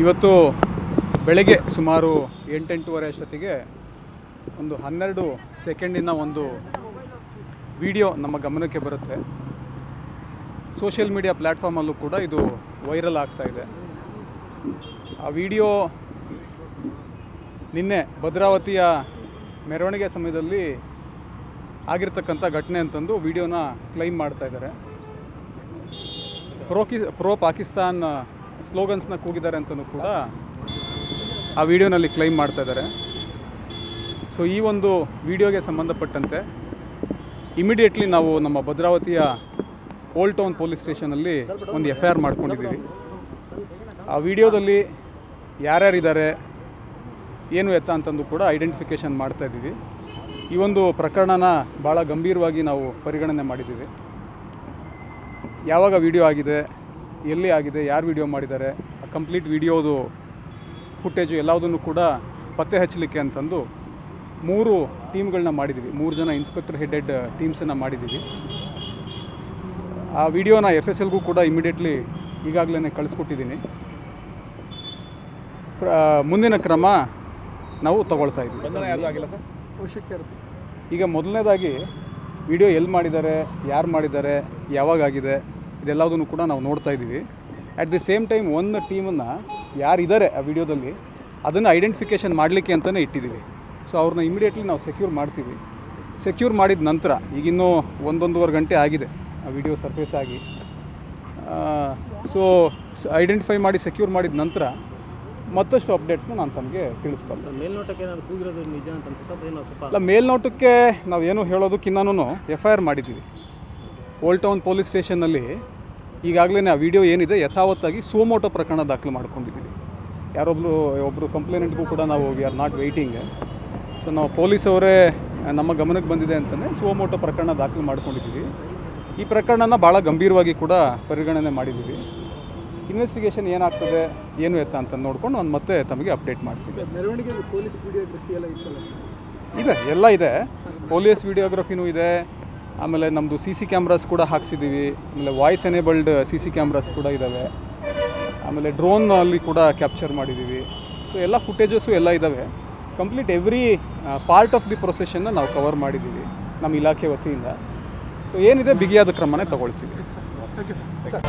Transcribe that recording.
ಇವತ್ತು ಬೆಳಗ್ಗೆ ಸುಮಾರು 8-8:30 ಅಷ್ಟೊತ್ತಿಗೆ ಒಂದು 12 ಸೆಕೆಂಡಿನ ಒಂದು ವಿಡಿಯೋ ನಮ್ಮ ಗಮನಕ್ಕೆ ಬರುತ್ತೆ. ಸೋಷಿಯಲ್ ಮೀಡಿಯಾ ಪ್ಲ್ಯಾಟ್ಫಾರ್ಮಲ್ಲೂ ಕೂಡ ಇದು ವೈರಲ್ ಆಗ್ತಾ ಇದೆ. ಆ ವಿಡಿಯೋ ನಿನ್ನೆ ಭದ್ರಾವತಿಯ ಮೆರವಣಿಗೆ ಸಮಯದಲ್ಲಿ ಆಗಿರ್ತಕ್ಕಂಥ ಘಟನೆ ಅಂತಂದು ವಿಡಿಯೋನ ಕ್ಲೈಮ್ ಮಾಡ್ತಾ ಇದ್ದಾರೆ. ಪ್ರೋ ಪಾಕಿಸ್ತಾನ್ ಸ್ಲೋಗನ್ಸ್ನ ಕೂಗಿದ್ದಾರೆ ಅಂತಲೂ ಕೂಡ ಆ ವಿಡಿಯೋನಲ್ಲಿ ಕ್ಲೈಮ್ ಮಾಡ್ತಾ ಇದ್ದಾರೆ. ಸೊ ಈ ಒಂದು ವಿಡಿಯೋಗೆ ಸಂಬಂಧಪಟ್ಟಂತೆ ಇಮಿಡಿಯೇಟ್ಲಿ ನಾವು ನಮ್ಮ ಭದ್ರಾವತಿಯ ಓಲ್ಡ್ ಟೌನ್ ಪೊಲೀಸ್ ಸ್ಟೇಷನಲ್ಲಿ ಒಂದು FIR ಮಾಡ್ಕೊಂಡಿದ್ದೀವಿ. ಆ ವಿಡಿಯೋದಲ್ಲಿ ಯಾರ್ಯಾರಿದ್ದಾರೆ ಏನು ಎತ್ತ ಅಂತಂದು ಕೂಡ ಐಡೆಂಟಿಫಿಕೇಷನ್ ಮಾಡ್ತಾ ಇದ್ದೀವಿ. ಈ ಒಂದು ಪ್ರಕರಣನ ಭಾಳ ಗಂಭೀರವಾಗಿ ನಾವು ಪರಿಗಣನೆ ಮಾಡಿದ್ದೀವಿ. ಯಾವಾಗ ವಿಡಿಯೋ ಆಗಿದೆ, ಎಲ್ಲಿ ಆಗಿದೆ, ಯಾರು ವಿಡಿಯೋ ಮಾಡಿದ್ದಾರೆ, ಆ ಕಂಪ್ಲೀಟ್ ವಿಡಿಯೋದು ಫುಟೇಜು ಎಲ್ಲದನ್ನು ಕೂಡ ಪತ್ತೆ ಹಚ್ಚಲಿಕ್ಕೆ ಅಂತಂದು 3 ಟೀಮ್ಗಳನ್ನ ಮಾಡಿದ್ದೀವಿ. 3 ಜನ ಇನ್ಸ್ಪೆಕ್ಟರ್ ಹೆಡೆಡ್ ಟೀಮ್ಸನ್ನು ಮಾಡಿದ್ದೀವಿ. ಆ ವಿಡಿಯೋನ FSLಗೂ ಕೂಡ ಇಮಿಡಿಯೇಟ್ಲಿ ಈಗಾಗಲೇ ಕಳಿಸ್ಕೊಟ್ಟಿದ್ದೀನಿ. ಮುಂದಿನ ಕ್ರಮ ನಾವು ತಗೊಳ್ತಾ ಇದ್ದೀವಿ. ಈಗ ಮೊದಲನೇದಾಗಿ ವಿಡಿಯೋ ಎಲ್ಲಿ ಮಾಡಿದ್ದಾರೆ, ಯಾರು ಮಾಡಿದ್ದಾರೆ, ಯಾವಾಗಾಗಿದೆ, ಇದೆಲ್ಲದನ್ನು ಕೂಡ ನಾವು ನೋಡ್ತಾ ಇದ್ದೀವಿ. ಅಟ್ ದಿ ಸೇಮ್ ಟೈಮ್ ಒಂದು ಟೀಮನ್ನು ಯಾರಿದ್ದಾರೆ ಆ ವಿಡಿಯೋದಲ್ಲಿ ಅದನ್ನು ಐಡೆಂಟಿಫಿಕೇಷನ್ ಮಾಡಲಿಕ್ಕೆ ಅಂತಲೇ ಇಟ್ಟಿದ್ದೀವಿ. ಸೊ ಅವ್ರನ್ನ ಇಮಿಡಿಯೇಟ್ಲಿ ನಾವು ಸೆಕ್ಯೂರ್ ಮಾಡ್ತೀವಿ. ಸೆಕ್ಯೂರ್ ಮಾಡಿದ ನಂತರ ಈಗಿನ್ನೂ 1-1.5 ಗಂಟೆ ಆಗಿದೆ ಆ ವಿಡಿಯೋ ಸರ್ಫೇಸ್ ಆಗಿ. ಸೊ ಐಡೆಂಟಿಫೈ ಮಾಡಿ ಸೆಕ್ಯೂರ್ ಮಾಡಿದ ನಂತರ ಮತ್ತಷ್ಟು ಅಪ್ಡೇಟ್ಸ್ನ ನಾನು ತಮಗೆ ತಿಳಿಸ್ಬಲ್ಲೆ. ಮೇಲ್ನೋಟಕ್ಕೆ ನಾನು ಕೂಗಿರೋದು ನಿಜ ಅಂತ ಅನ್ಸುತ್ತೆ. ಅಲ್ಲ, ಮೇಲ್ನೋಟಕ್ಕೆ ನಾವು ಏನು ಹೇಳೋದಕ್ಕಿನ್ನೂ FIR ಮಾಡಿದ್ದೀವಿ. ಓಲ್ಡ್ ಟೌನ್ ಪೊಲೀಸ್ ಸ್ಟೇಷನ್ನಲ್ಲಿ ಈಗಾಗಲೇ ಆ ವಿಡಿಯೋ ಏನಿದೆ ಯಥಾವತ್ತಾಗಿ ಸುಮೋಟೋ ಪ್ರಕರಣ ದಾಖಲು ಮಾಡ್ಕೊಂಡಿದ್ದೀವಿ. ಒಬ್ಬರು ಕಂಪ್ಲೇಂಟ್ಗೂ ಕೂಡ ನಾವು we are not waiting. So ನಾವು ಪೊಲೀಸವರೇ ನಮ್ಮ ಗಮನಕ್ಕೆ ಬಂದಿದೆ ಅಂತಲೇ ಸುಮೋಟೋ ಪ್ರಕರಣ ದಾಖಲು ಮಾಡ್ಕೊಂಡಿದ್ದೀವಿ. ಈ ಪ್ರಕರಣನ ಭಾಳ ಗಂಭೀರವಾಗಿ ಕೂಡ ಪರಿಗಣನೆ ಮಾಡಿದ್ದೀವಿ. ಇನ್ವೆಸ್ಟಿಗೇಷನ್ ಏನಾಗ್ತದೆ, ಏನು ಎತ್ತ ಅಂತ ನೋಡ್ಕೊಂಡು ನಾನು ಮತ್ತೆ ತಮಗೆ ಅಪ್ಡೇಟ್ ಮಾಡ್ತೀವಿ. ಮೆರವಣಿಗೆ ಪೊಲೀಸ್ ವಿಡಿಯೋಗ್ರಫಿ ಎಲ್ಲ ಇತ್ತಲ್ಲ? ಇದೆ, ಎಲ್ಲ ಇದೆ. ಪೊಲೀಸ್ ವಿಡಿಯೋಗ್ರಫಿನೂ ಇದೆ. ಆಮೇಲೆ ನಮ್ಮದು CC ಕ್ಯಾಮ್ರಾಸ್ ಕೂಡ ಹಾಕ್ಸಿದ್ದೀವಿ. ಆಮೇಲೆ ವಾಯ್ಸ್ ಎನೇಬಲ್ಡ್ CC ಕ್ಯಾಮ್ರಾಸ್ ಕೂಡ ಇದ್ದಾವೆ. ಆಮೇಲೆ ಡ್ರೋನಲ್ಲಿ ಕೂಡ ಕ್ಯಾಪ್ಚರ್ ಮಾಡಿದ್ದೀವಿ. ಸೊ ಎಲ್ಲ ಫುಟೇಜಸ್ಸು ಎಲ್ಲ ಇದ್ದಾವೆ. Complete every part of the ಪ್ರೊಸೆಷನ್ನ ನಾವು ಕವರ್ ಮಾಡಿದ್ದೀವಿ ನಮ್ಮ ಇಲಾಖೆ ವತಿಯಿಂದ. ಸೊ ಏನಿದೆ ಬಿಗಿಯಾದ ಕ್ರಮನೇ ತಗೊಳ್ತೀವಿ. Okay sir.